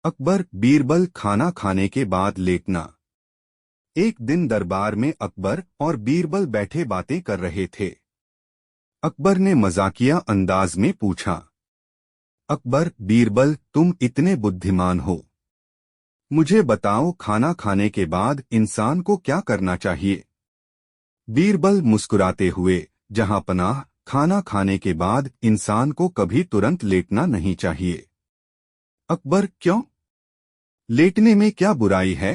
अकबर बीरबल खाना खाने के बाद लेटना। एक दिन दरबार में अकबर और बीरबल बैठे बातें कर रहे थे। अकबर ने मजाकिया अंदाज में पूछा, अकबर बीरबल तुम इतने बुद्धिमान हो, मुझे बताओ खाना खाने के बाद इंसान को क्या करना चाहिए। बीरबल मुस्कुराते हुए, जहां पनाह, खाना खाने के बाद इंसान को कभी तुरंत लेटना नहीं चाहिए। अकबर क्यों? लेटने में क्या बुराई है?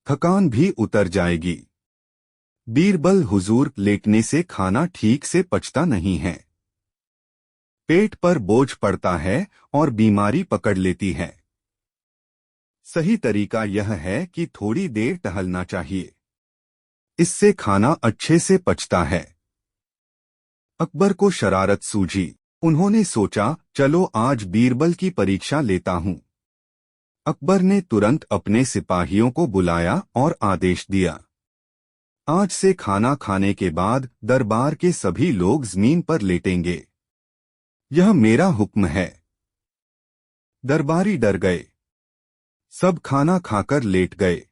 थकान भी उतर जाएगी। बीरबल हुजूर लेटने से खाना ठीक से पचता नहीं है, पेट पर बोझ पड़ता है और बीमारी पकड़ लेती है। सही तरीका यह है कि थोड़ी देर टहलना चाहिए, इससे खाना अच्छे से पचता है। अकबर को शरारत सूझी। उन्होंने सोचा, चलो आज बीरबल की परीक्षा लेता हूं। अकबर ने तुरंत अपने सिपाहियों को बुलाया और आदेश दिया, आज से खाना खाने के बाद दरबार के सभी लोग जमीन पर लेटेंगे। यह मेरा हुक्म है। दरबारी डर गए। सब खाना खाकर लेट गए।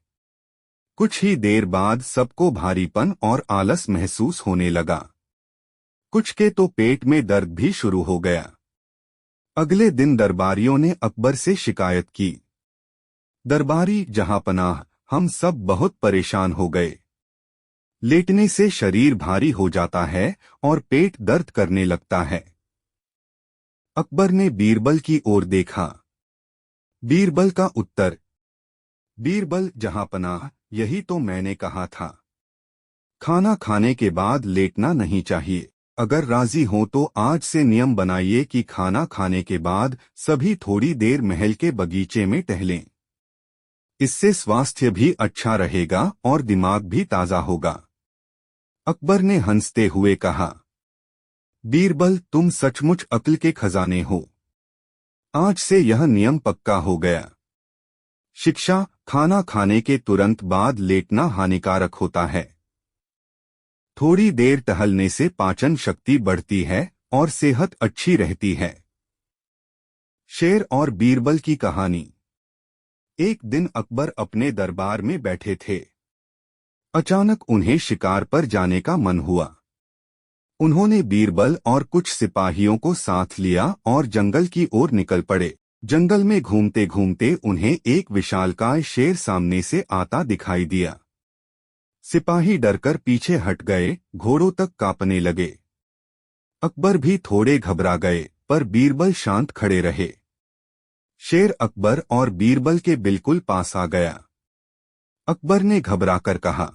कुछ ही देर बाद सबको भारीपन और आलस महसूस होने लगा। कुछ के तो पेट में दर्द भी शुरू हो गया। अगले दिन दरबारियों ने अकबर से शिकायत की, दरबारी जहांपनाह, हम सब बहुत परेशान हो गए। लेटने से शरीर भारी हो जाता है और पेट दर्द करने लगता है। अकबर ने बीरबल की ओर देखा। बीरबल का उत्तर, बीरबल जहांपनाह, यही तो मैंने कहा था। खाना खाने के बाद लेटना नहीं चाहिए। अगर राजी हो तो आज से नियम बनाइए कि खाना खाने के बाद सभी थोड़ी देर महल के बगीचे में टहलें। इससे स्वास्थ्य भी अच्छा रहेगा और दिमाग भी ताजा होगा। अकबर ने हंसते हुए कहा, बीरबल तुम सचमुच अक्ल के खजाने हो। आज से यह नियम पक्का हो गया। शिक्षा, खाना खाने के तुरंत बाद लेटना हानिकारक होता है। थोड़ी देर टहलने से पाचन शक्ति बढ़ती है और सेहत अच्छी रहती है। शेर और बीरबल की कहानी। एक दिन अकबर अपने दरबार में बैठे थे। अचानक उन्हें शिकार पर जाने का मन हुआ। उन्होंने बीरबल और कुछ सिपाहियों को साथ लिया और जंगल की ओर निकल पड़े। जंगल में घूमते घूमते उन्हें एक विशालकाय शेर सामने से आता दिखाई दिया। सिपाही डरकर पीछे हट गए, घोड़ों तक कांपने लगे। अकबर भी थोड़े घबरा गए, पर बीरबल शांत खड़े रहे। शेर अकबर और बीरबल के बिल्कुल पास आ गया। अकबर ने घबराकर कहा,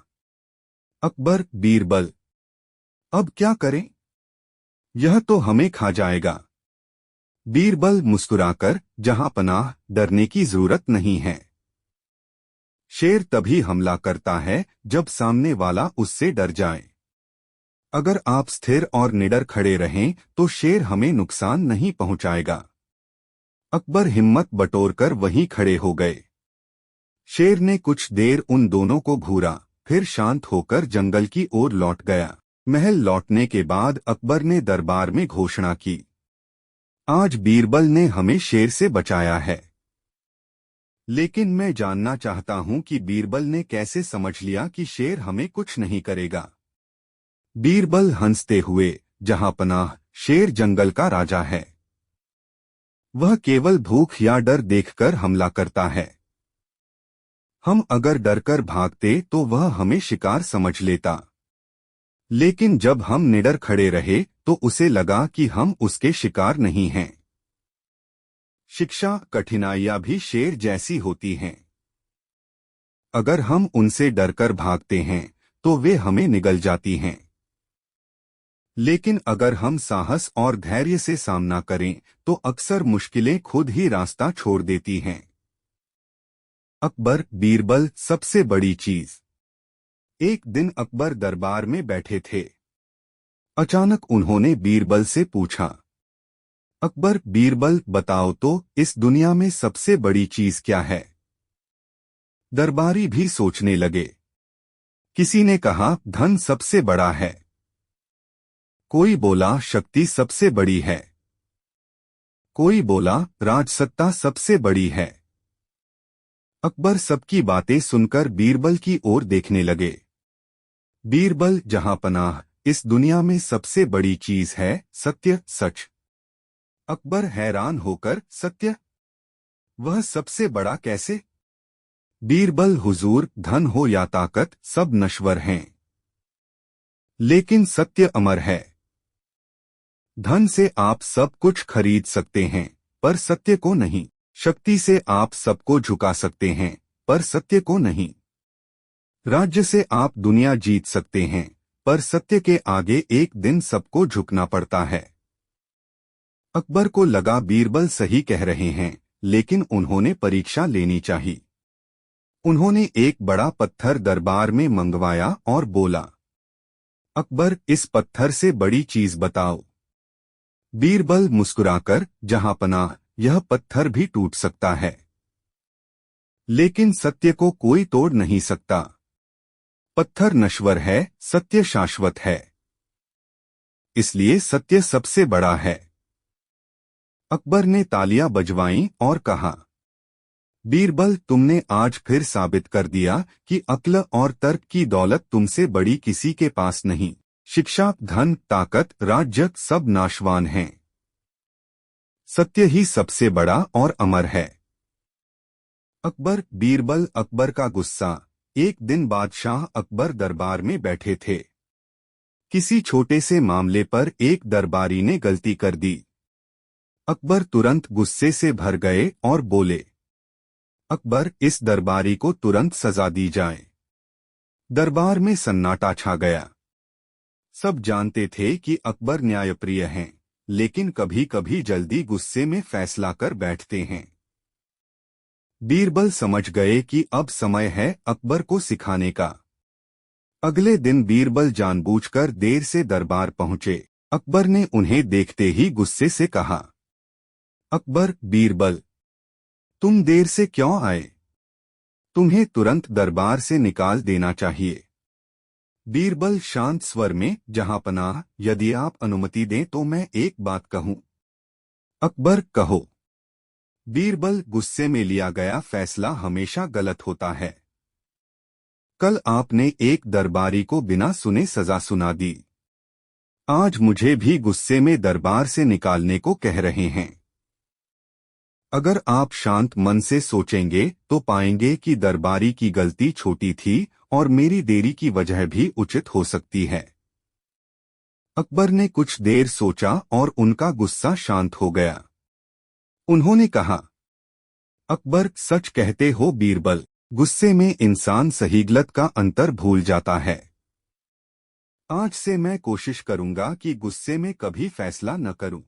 अकबर बीरबल, अब क्या करें? यह तो हमें खा जाएगा। बीरबल मुस्कुराकर, जहांपनाह, डरने की जरूरत नहीं है। शेर तभी हमला करता है जब सामने वाला उससे डर जाए। अगर आप स्थिर और निडर खड़े रहें तो शेर हमें नुकसान नहीं पहुंचाएगा। अकबर हिम्मत बटोरकर वहीं खड़े हो गए। शेर ने कुछ देर उन दोनों को घूरा, फिर शांत होकर जंगल की ओर लौट गया। महल लौटने के बाद अकबर ने दरबार में घोषणा की, आज बीरबल ने हमें शेर से बचाया है। लेकिन मैं जानना चाहता हूं कि बीरबल ने कैसे समझ लिया कि शेर हमें कुछ नहीं करेगा। बीरबल हंसते हुए, जहांपनाह, शेर जंगल का राजा है। वह केवल भूख या डर देखकर हमला करता है। हम अगर डरकर भागते तो वह हमें शिकार समझ लेता। लेकिन जब हम निडर खड़े रहे तो उसे लगा कि हम उसके शिकार नहीं हैं। शिक्षा, कठिनाइयां भी शेर जैसी होती हैं। अगर हम उनसे डरकर भागते हैं तो वे हमें निगल जाती हैं। लेकिन अगर हम साहस और धैर्य से सामना करें तो अक्सर मुश्किलें खुद ही रास्ता छोड़ देती हैं। अकबर बीरबल सबसे बड़ी चीज। एक दिन अकबर दरबार में बैठे थे। अचानक उन्होंने बीरबल से पूछा, अकबर बीरबल बताओ तो इस दुनिया में सबसे बड़ी चीज क्या है? दरबारी भी सोचने लगे। किसी ने कहा धन सबसे बड़ा है। कोई बोला शक्ति सबसे बड़ी है। कोई बोला, राजसत्ता सबसे बड़ी है। अकबर सबकी बातें सुनकर बीरबल की ओर देखने लगे। बीरबल, जहां पनाह, इस दुनिया में सबसे बड़ी चीज है सत्य, सच। अकबर हैरान होकर, सत्य? वह सबसे बड़ा कैसे? बीरबल, हुजूर, धन हो या ताकत सब नश्वर हैं, लेकिन सत्य अमर है। धन से आप सब कुछ खरीद सकते हैं, पर सत्य को नहीं। शक्ति से आप सबको झुका सकते हैं, पर सत्य को नहीं। राज्य से आप दुनिया जीत सकते हैं, पर सत्य के आगे एक दिन सबको झुकना पड़ता है। अकबर को लगा बीरबल सही कह रहे हैं, लेकिन उन्होंने परीक्षा लेनी चाहिए। उन्होंने एक बड़ा पत्थर दरबार में मंगवाया और बोला, अकबर, इस पत्थर से बड़ी चीज बताओ। बीरबल मुस्कुराकर, जहां पनाह, यह पत्थर भी टूट सकता है, लेकिन सत्य को कोई तोड़ नहीं सकता। पत्थर नश्वर है, सत्य शाश्वत है, इसलिए सत्य सबसे बड़ा है। अकबर ने तालियां बजवाईं और कहा, बीरबल, तुमने आज फिर साबित कर दिया कि अक्ल और तर्क की दौलत तुमसे बड़ी किसी के पास नहीं। शिक्षा, धन, ताकत, राज्य सब नाशवान हैं, सत्य ही सबसे बड़ा और अमर है। अकबर, बीरबल, अकबर का गुस्सा। एक दिन बादशाह अकबर दरबार में बैठे थे। किसी छोटे से मामले पर एक दरबारी ने गलती कर दी। अकबर तुरंत गुस्से से भर गए और बोले, अकबर, इस दरबारी को तुरंत सजा दी जाए। दरबार में सन्नाटा छा गया। सब जानते थे कि अकबर न्यायप्रिय हैं, लेकिन कभी कभी जल्दी गुस्से में फैसला कर बैठते हैं। बीरबल समझ गए कि अब समय है अकबर को सिखाने का। अगले दिन बीरबल जानबूझकर देर से दरबार पहुंचे। अकबर ने उन्हें देखते ही गुस्से से कहा, अकबर, बीरबल, तुम देर से क्यों आए? तुम्हें तुरंत दरबार से निकाल देना चाहिए। बीरबल शांत स्वर में, जहां पनाह, यदि आप अनुमति दें तो मैं एक बात कहूं। अकबर, कहो। बीरबल, गुस्से में लिया गया फैसला हमेशा गलत होता है। कल आपने एक दरबारी को बिना सुने सजा सुना दी। आज मुझे भी गुस्से में दरबार से निकालने को कह रहे हैं। अगर आप शांत मन से सोचेंगे तो पाएंगे कि दरबारी की गलती छोटी थी और मेरी देरी की वजह भी उचित हो सकती है। अकबर ने कुछ देर सोचा और उनका गुस्सा शांत हो गया। उन्होंने कहा, अकबर, सच कहते हो बीरबल, गुस्से में इंसान सही गलत का अंतर भूल जाता है। आज से मैं कोशिश करूंगा कि गुस्से में कभी फैसला न करूं।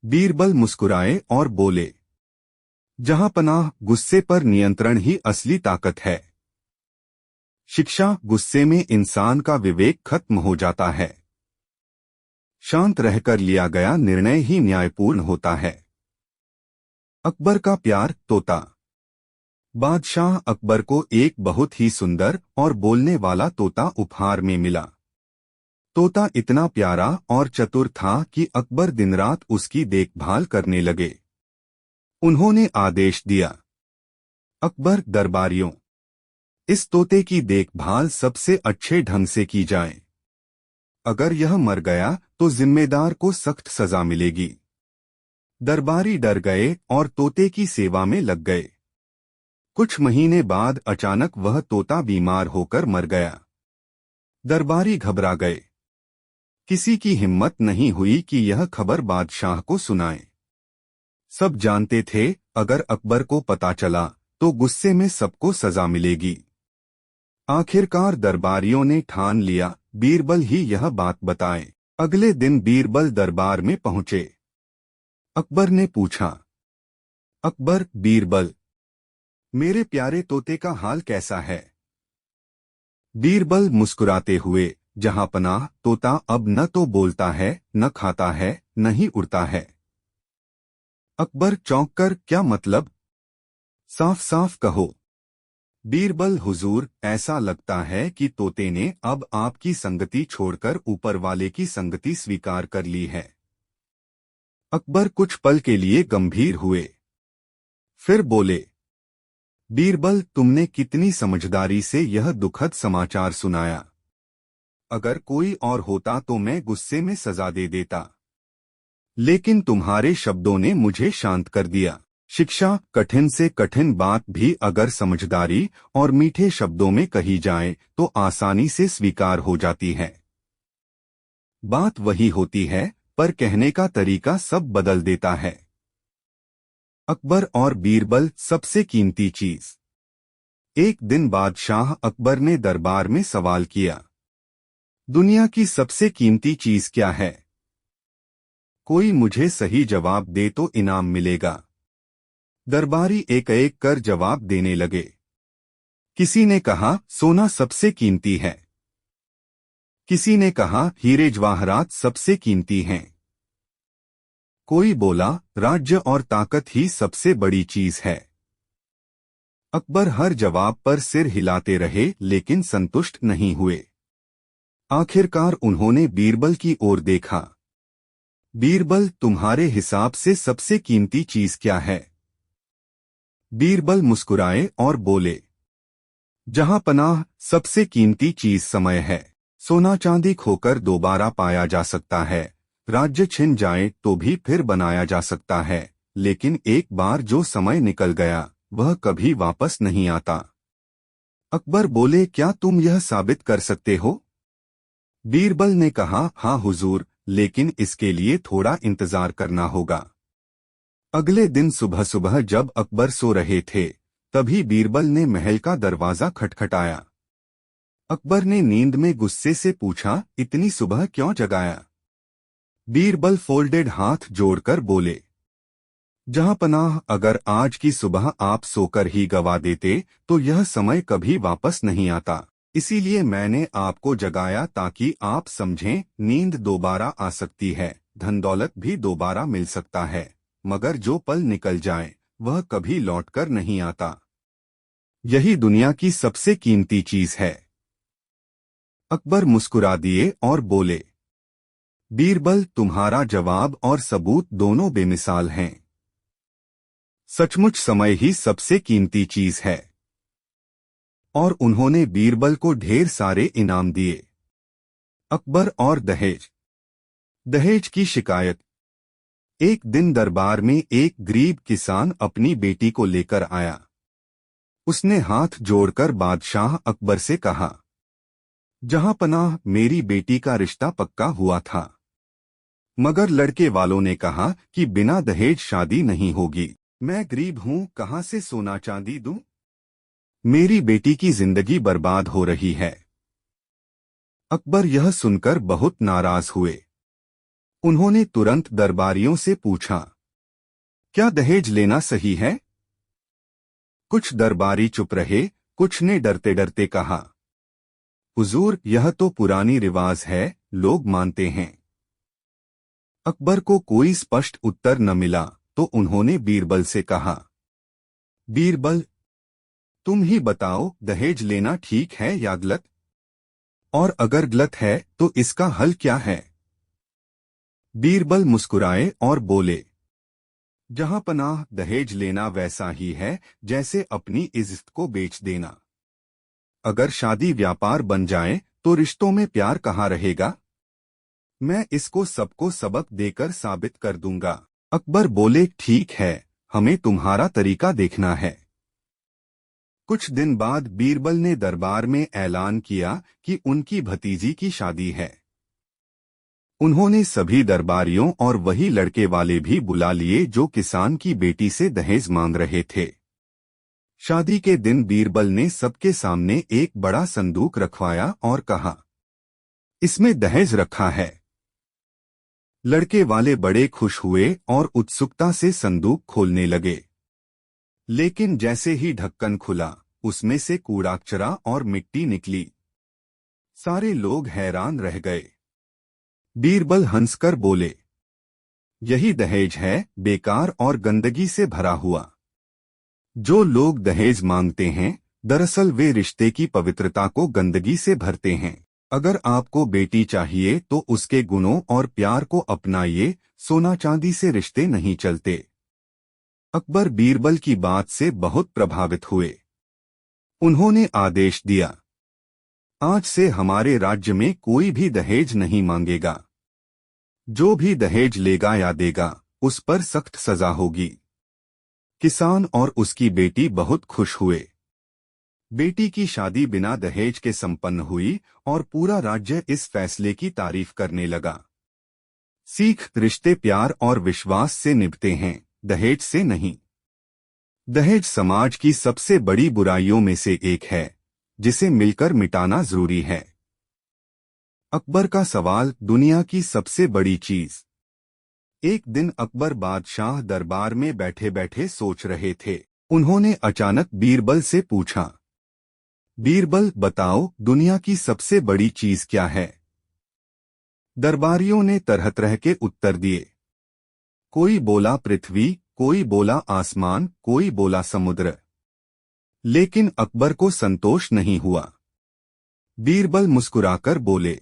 बीरबल मुस्कुराए और बोले, जहां पनाह, गुस्से पर नियंत्रण ही असली ताकत है। शिक्षा, गुस्से में इंसान का विवेक खत्म हो जाता है। शांत रहकर लिया गया निर्णय ही न्यायपूर्ण होता है। अकबर का प्यार, तोता। बादशाह अकबर को एक बहुत ही सुंदर और बोलने वाला तोता उपहार में मिला। तोता इतना प्यारा और चतुर था कि अकबर दिन रात उसकी देखभाल करने लगे। उन्होंने आदेश दिया, अकबर, दरबारियों, इस तोते की देखभाल सबसे अच्छे ढंग से की जाए। अगर यह मर गया तो जिम्मेदार को सख्त सजा मिलेगी। दरबारी डर गए और तोते की सेवा में लग गए। कुछ महीने बाद अचानक वह तोता बीमार होकर मर गया। दरबारी घबरा गए। किसी की हिम्मत नहीं हुई कि यह खबर बादशाह को सुनाए। सब जानते थे, अगर अकबर को पता चला तो गुस्से में सबको सजा मिलेगी। आखिरकार दरबारियों ने ठान लिया, बीरबल ही यह बात बताए। अगले दिन बीरबल दरबार में पहुंचे। अकबर ने पूछा, अकबर, बीरबल, मेरे प्यारे तोते का हाल कैसा है? बीरबल मुस्कुराते हुए, जहां पनाह, तोता अब न तो बोलता है, न खाता है, न ही उड़ता है। अकबर चौंक कर, क्या मतलब? साफ साफ कहो। बीरबल, हुजूर, ऐसा लगता है कि तोते ने अब आपकी संगति छोड़कर ऊपर वाले की संगति स्वीकार कर ली है। अकबर कुछ पल के लिए गंभीर हुए, फिर बोले, बीरबल, तुमने कितनी समझदारी से यह दुखद समाचार सुनाया। अगर कोई और होता तो मैं गुस्से में सजा दे देता, लेकिन तुम्हारे शब्दों ने मुझे शांत कर दिया। शिक्षा, कठिन से कठिन बात भी अगर समझदारी और मीठे शब्दों में कही जाए तो आसानी से स्वीकार हो जाती है। बात वही होती है, पर कहने का तरीका सब बदल देता है। अकबर और बीरबल सबसे कीमती चीज। एक दिन बादशाह अकबर ने दरबार में सवाल किया, दुनिया की सबसे कीमती चीज क्या है? कोई मुझे सही जवाब दे तो इनाम मिलेगा। दरबारी एक एक कर जवाब देने लगे। किसी ने कहा, सोना सबसे कीमती है। किसी ने कहा, हीरे जवाहरात सबसे कीमती हैं। कोई बोला, राज्य और ताकत ही सबसे बड़ी चीज है। अकबर हर जवाब पर सिर हिलाते रहे लेकिन संतुष्ट नहीं हुए। आखिरकार उन्होंने बीरबल की ओर देखा। बीरबल, तुम्हारे हिसाब से सबसे कीमती चीज क्या है? बीरबल मुस्कुराए और बोले, जहां पनाह, सबसे कीमती चीज समय है। सोना चांदी खोकर दोबारा पाया जा सकता है, राज्य छिन जाए तो भी फिर बनाया जा सकता है, लेकिन एक बार जो समय निकल गया वह कभी वापस नहीं आता। अकबर बोले, क्या तुम यह साबित कर सकते हो? बीरबल ने कहा, हाँ हुजूर, लेकिन इसके लिए थोड़ा इंतजार करना होगा। अगले दिन सुबह सुबह जब अकबर सो रहे थे, तभी बीरबल ने महल का दरवाजा खटखटाया। अकबर ने नींद में गुस्से से पूछा, इतनी सुबह क्यों जगाया? बीरबल फोल्डेड हाथ जोड़कर बोले, जहां पनाह, अगर आज की सुबह आप सोकर ही गवा देते तो यह समय कभी वापस नहीं आता। इसीलिए मैंने आपको जगाया ताकि आप समझें, नींद दोबारा आ सकती है, धन दौलत भी दोबारा मिल सकता है, मगर जो पल निकल जाए वह कभी लौटकर नहीं आता। यही दुनिया की सबसे कीमती चीज है। अकबर मुस्कुरा दिए और बोले, बीरबल, तुम्हारा जवाब और सबूत दोनों बेमिसाल हैं। सचमुच समय ही सबसे कीमती चीज है। और उन्होंने बीरबल को ढेर सारे इनाम दिए। अकबर और दहेज। दहेज की शिकायत। एक दिन दरबार में एक गरीब किसान अपनी बेटी को लेकर आया। उसने हाथ जोड़कर बादशाह अकबर से कहा, जहां पनाह, मेरी बेटी का रिश्ता पक्का हुआ था, मगर लड़के वालों ने कहा कि बिना दहेज शादी नहीं होगी। मैं गरीब हूं, कहां से सोना चांदी दूं? मेरी बेटी की जिंदगी बर्बाद हो रही है। अकबर यह सुनकर बहुत नाराज हुए। उन्होंने तुरंत दरबारियों से पूछा, क्या दहेज लेना सही है? कुछ दरबारी चुप रहे, कुछ ने डरते डरते कहा, हुजूर, यह तो पुरानी रिवाज है, लोग मानते हैं। अकबर को कोई स्पष्ट उत्तर न मिला तो उन्होंने बीरबल से कहा, बीरबल, तुम ही बताओ, दहेज लेना ठीक है या गलत? और अगर गलत है तो इसका हल क्या है? बीरबल मुस्कुराए और बोले, जहां पनाह, दहेज लेना वैसा ही है जैसे अपनी इज्जत को बेच देना। अगर शादी व्यापार बन जाए तो रिश्तों में प्यार कहाँ रहेगा? मैं इसको सबको सबक देकर साबित कर दूंगा। अकबर बोले, ठीक है, हमें तुम्हारा तरीका देखना है। कुछ दिन बाद बीरबल ने दरबार में ऐलान किया कि उनकी भतीजी की शादी है। उन्होंने सभी दरबारियों और वही लड़के वाले भी बुला लिए जो किसान की बेटी से दहेज मांग रहे थे। शादी के दिन बीरबल ने सबके सामने एक बड़ा संदूक रखवाया और कहा, इसमें दहेज रखा है। लड़के वाले बड़े खुश हुए और उत्सुकता से संदूक खोलने लगे। लेकिन जैसे ही ढक्कन खुला, उसमें से कूड़ा कचरा और मिट्टी निकली। सारे लोग हैरान रह गए। बीरबल हंसकर बोले, यही दहेज है, बेकार और गंदगी से भरा हुआ। जो लोग दहेज मांगते हैं, दरअसल वे रिश्ते की पवित्रता को गंदगी से भरते हैं। अगर आपको बेटी चाहिए तो उसके गुणों और प्यार को अपनाइए, सोना चांदी से रिश्ते नहीं चलते। अकबर बीरबल की बात से बहुत प्रभावित हुए। उन्होंने आदेश दिया, आज से हमारे राज्य में कोई भी दहेज नहीं मांगेगा। जो भी दहेज लेगा या देगा, उस पर सख्त सजा होगी। किसान और उसकी बेटी बहुत खुश हुए। बेटी की शादी बिना दहेज के संपन्न हुई और पूरा राज्य इस फैसले की तारीफ करने लगा। सीख, रिश्ते प्यार और विश्वास से निभते हैं, दहेज से नहीं। दहेज समाज की सबसे बड़ी बुराइयों में से एक है, जिसे मिलकर मिटाना जरूरी है। अकबर का सवाल, दुनिया की सबसे बड़ी चीज। एक दिन अकबर बादशाह दरबार में बैठे बैठे सोच रहे थे। उन्होंने अचानक बीरबल से पूछा, बीरबल बताओ, दुनिया की सबसे बड़ी चीज क्या है? दरबारियों ने तरह तरह के उत्तर दिए। कोई बोला पृथ्वी, कोई बोला आसमान, कोई बोला समुद्र। लेकिन अकबर को संतोष नहीं हुआ। बीरबल मुस्कुराकर बोले,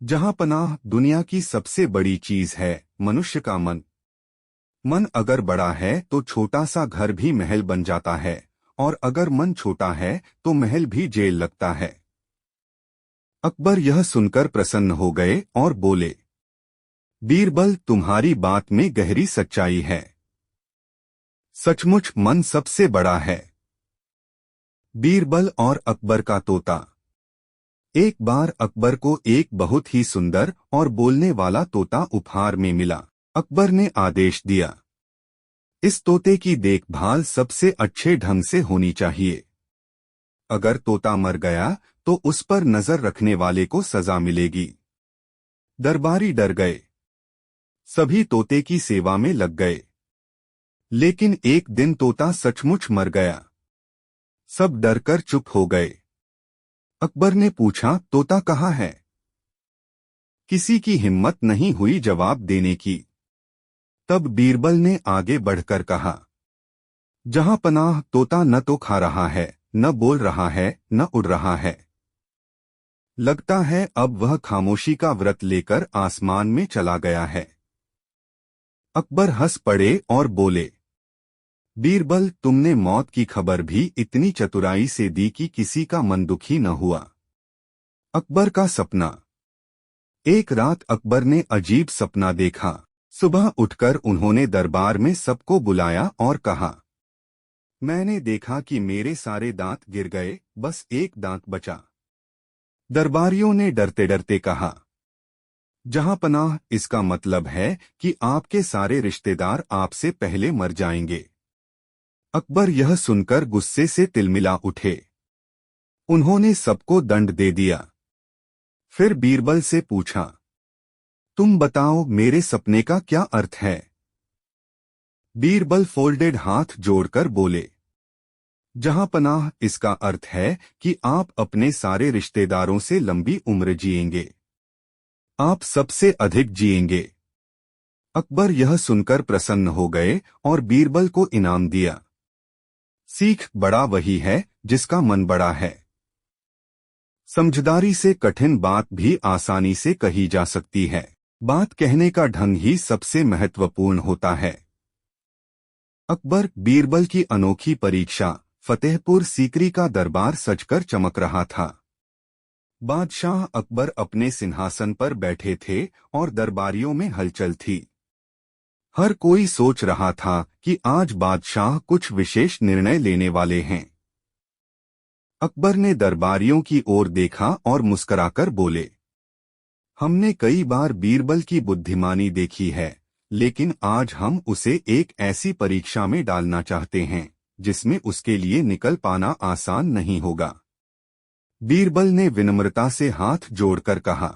जहां पनाह, दुनिया की सबसे बड़ी चीज है मनुष्य का मन। मन अगर बड़ा है तो छोटा सा घर भी महल बन जाता है, और अगर मन छोटा है तो महल भी जेल लगता है। अकबर यह सुनकर प्रसन्न हो गए और बोले, बीरबल, तुम्हारी बात में गहरी सच्चाई है। सचमुच मन सबसे बड़ा है। बीरबल और अकबर का तोता। एक बार अकबर को एक बहुत ही सुंदर और बोलने वाला तोता उपहार में मिला। अकबर ने आदेश दिया, इस तोते की देखभाल सबसे अच्छे ढंग से होनी चाहिए। अगर तोता मर गया तो उस पर नजर रखने वाले को सजा मिलेगी। दरबारी डर गए। सभी तोते की सेवा में लग गए। लेकिन एक दिन तोता सचमुच मर गया। सब डरकर चुप हो गए। अकबर ने पूछा, तोता कहाँ है? किसी की हिम्मत नहीं हुई जवाब देने की। तब बीरबल ने आगे बढ़कर कहा, जहां पनाह, तोता न तो खा रहा है, न बोल रहा है, न उड़ रहा है। लगता है अब वह खामोशी का व्रत लेकर आसमान में चला गया है। अकबर हंस पड़े और बोले, बीरबल, तुमने मौत की खबर भी इतनी चतुराई से दी कि किसी का मन दुखी न हुआ। अकबर का सपना। एक रात अकबर ने अजीब सपना देखा। सुबह उठकर उन्होंने दरबार में सबको बुलाया और कहा, मैंने देखा कि मेरे सारे दांत गिर गए, बस एक दांत बचा। दरबारियों ने डरते डरते कहा, जहां पनाह, इसका मतलब है कि आपके सारे रिश्तेदार आपसे पहले मर जाएंगे। अकबर यह सुनकर गुस्से से तिलमिला उठे। उन्होंने सबको दंड दे दिया। फिर बीरबल से पूछा, तुम बताओ, मेरे सपने का क्या अर्थ है? बीरबल फोल्डेड हाथ जोड़कर बोले, जहां पनाह, इसका अर्थ है कि आप अपने सारे रिश्तेदारों से लंबी उम्र जिएंगे। आप सबसे अधिक जिएंगे। अकबर यह सुनकर प्रसन्न हो गए और बीरबल को इनाम दिया। सीख, बड़ा वही है जिसका मन बड़ा है। समझदारी से कठिन बात भी आसानी से कही जा सकती है। बात कहने का ढंग ही सबसे महत्वपूर्ण होता है। अकबर बीरबल की अनोखी परीक्षा। फतेहपुर सीकरी का दरबार सजकर चमक रहा था। बादशाह अकबर अपने सिंहासन पर बैठे थे और दरबारियों में हलचल थी। हर कोई सोच रहा था कि आज बादशाह कुछ विशेष निर्णय लेने वाले हैं। अकबर ने दरबारियों की ओर देखा और मुस्कुराकर बोले, हमने कई बार बीरबल की बुद्धिमानी देखी है, लेकिन आज हम उसे एक ऐसी परीक्षा में डालना चाहते हैं जिसमें उसके लिए निकल पाना आसान नहीं होगा। बीरबल ने विनम्रता से हाथ जोड़कर कहा,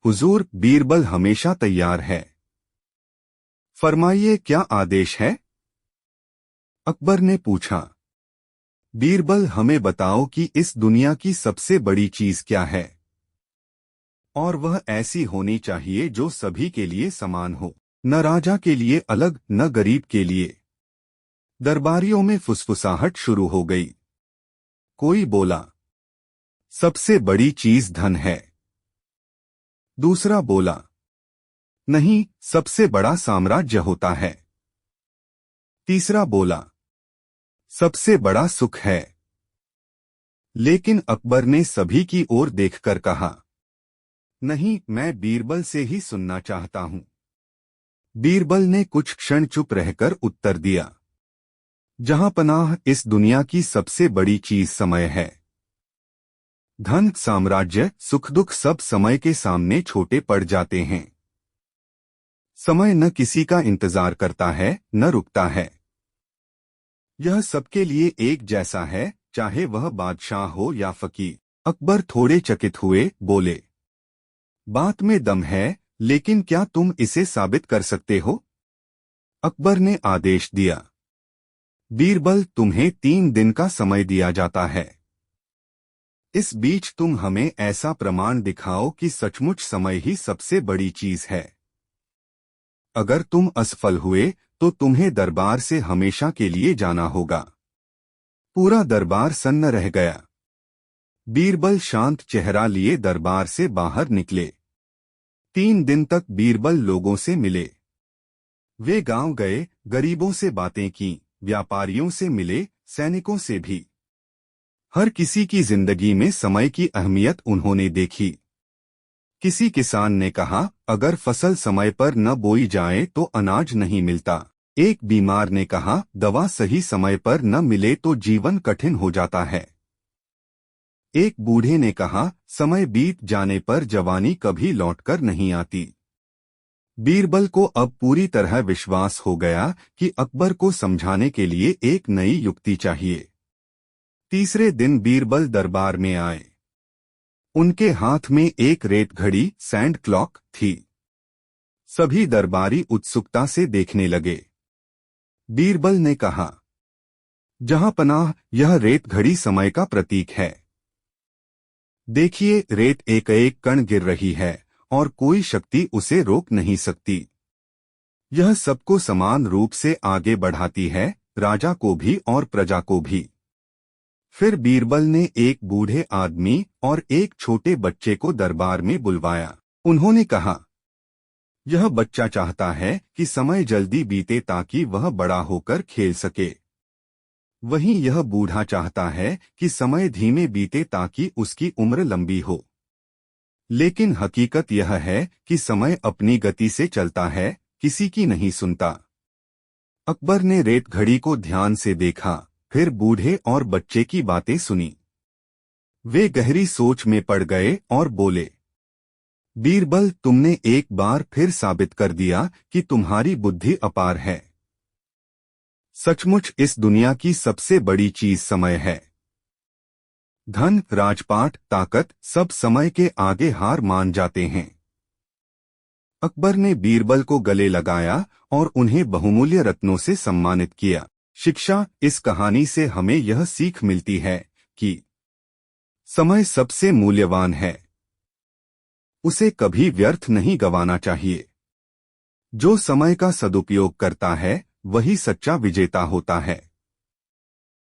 हुजूर, बीरबल हमेशा तैयार है। फरमाइए, क्या आदेश है? अकबर ने पूछा। बीरबल, हमें बताओ कि इस दुनिया की सबसे बड़ी चीज क्या है? और वह ऐसी होनी चाहिए जो सभी के लिए समान हो, न राजा के लिए अलग, न गरीब के लिए। दरबारियों में फुसफुसाहट शुरू हो गई। कोई बोला, सबसे बड़ी चीज धन है। दूसरा बोला, नहीं, सबसे बड़ा साम्राज्य होता है। तीसरा बोला, सबसे बड़ा सुख है। लेकिन अकबर ने सभी की ओर देखकर कहा, नहीं, मैं बीरबल से ही सुनना चाहता हूं। बीरबल ने कुछ क्षण चुप रहकर उत्तर दिया, जहां पनाह, इस दुनिया की सबसे बड़ी चीज समय है। धन, साम्राज्य, सुख दुख सब समय के सामने छोटे पड़ जाते हैं। समय न किसी का इंतजार करता है, न रुकता है। यह सबके लिए एक जैसा है, चाहे वह बादशाह हो या फकीर। अकबर थोड़े चकित हुए, बोले, बात में दम है, लेकिन क्या तुम इसे साबित कर सकते हो? अकबर ने आदेश दिया, बीरबल, तुम्हें 3 दिन का समय दिया जाता है। इस बीच तुम हमें ऐसा प्रमाण दिखाओ कि सचमुच समय ही सबसे बड़ी चीज है। अगर तुम असफल हुए तो तुम्हें दरबार से हमेशा के लिए जाना होगा। पूरा दरबार सन्न रह गया। बीरबल शांत चेहरा लिए दरबार से बाहर निकले। 3 दिन तक बीरबल लोगों से मिले। वे गांव गए, गरीबों से बातें की, व्यापारियों से मिले, सैनिकों से भी। हर किसी की जिंदगी में समय की अहमियत उन्होंने देखी। किसी किसान ने कहा, अगर फसल समय पर न बोई जाए तो अनाज नहीं मिलता। एक बीमार ने कहा, दवा सही समय पर न मिले तो जीवन कठिन हो जाता है। एक बूढ़े ने कहा, समय बीत जाने पर जवानी कभी लौटकर नहीं आती। बीरबल को अब पूरी तरह विश्वास हो गया कि अकबर को समझाने के लिए एक नई युक्ति चाहिए। तीसरे दिन बीरबल दरबार में आए। उनके हाथ में एक रेत घड़ी, सैंड क्लॉक, थी। सभी दरबारी उत्सुकता से देखने लगे। बीरबल ने कहा, जहां पनाह, यह रेत घड़ी समय का प्रतीक है। देखिए, रेत एक एक कण गिर रही है और कोई शक्ति उसे रोक नहीं सकती। यह सबको समान रूप से आगे बढ़ाती है, राजा को भी और प्रजा को भी। फिर बीरबल ने एक बूढ़े आदमी और एक छोटे बच्चे को दरबार में बुलवाया। उन्होंने कहा, यह बच्चा चाहता है कि समय जल्दी बीते ताकि वह बड़ा होकर खेल सके। वहीं यह बूढ़ा चाहता है कि समय धीमे बीते ताकि उसकी उम्र लंबी हो। लेकिन हकीकत यह है कि समय अपनी गति से चलता है, किसी की नहीं सुनता। अकबर ने रेत घड़ी को ध्यान से देखा, फिर बूढ़े और बच्चे की बातें सुनी। वे गहरी सोच में पड़ गए और बोले, बीरबल, तुमने एक बार फिर साबित कर दिया कि तुम्हारी बुद्धि अपार है। सचमुच इस दुनिया की सबसे बड़ी चीज समय है। धन, राजपाट, ताकत सब समय के आगे हार मान जाते हैं। अकबर ने बीरबल को गले लगाया और उन्हें बहुमूल्य रत्नों से सम्मानित किया। शिक्षा, इस कहानी से हमें यह सीख मिलती है कि समय सबसे मूल्यवान है। उसे कभी व्यर्थ नहीं गंवाना चाहिए। जो समय का सदुपयोग करता है, वही सच्चा विजेता होता है।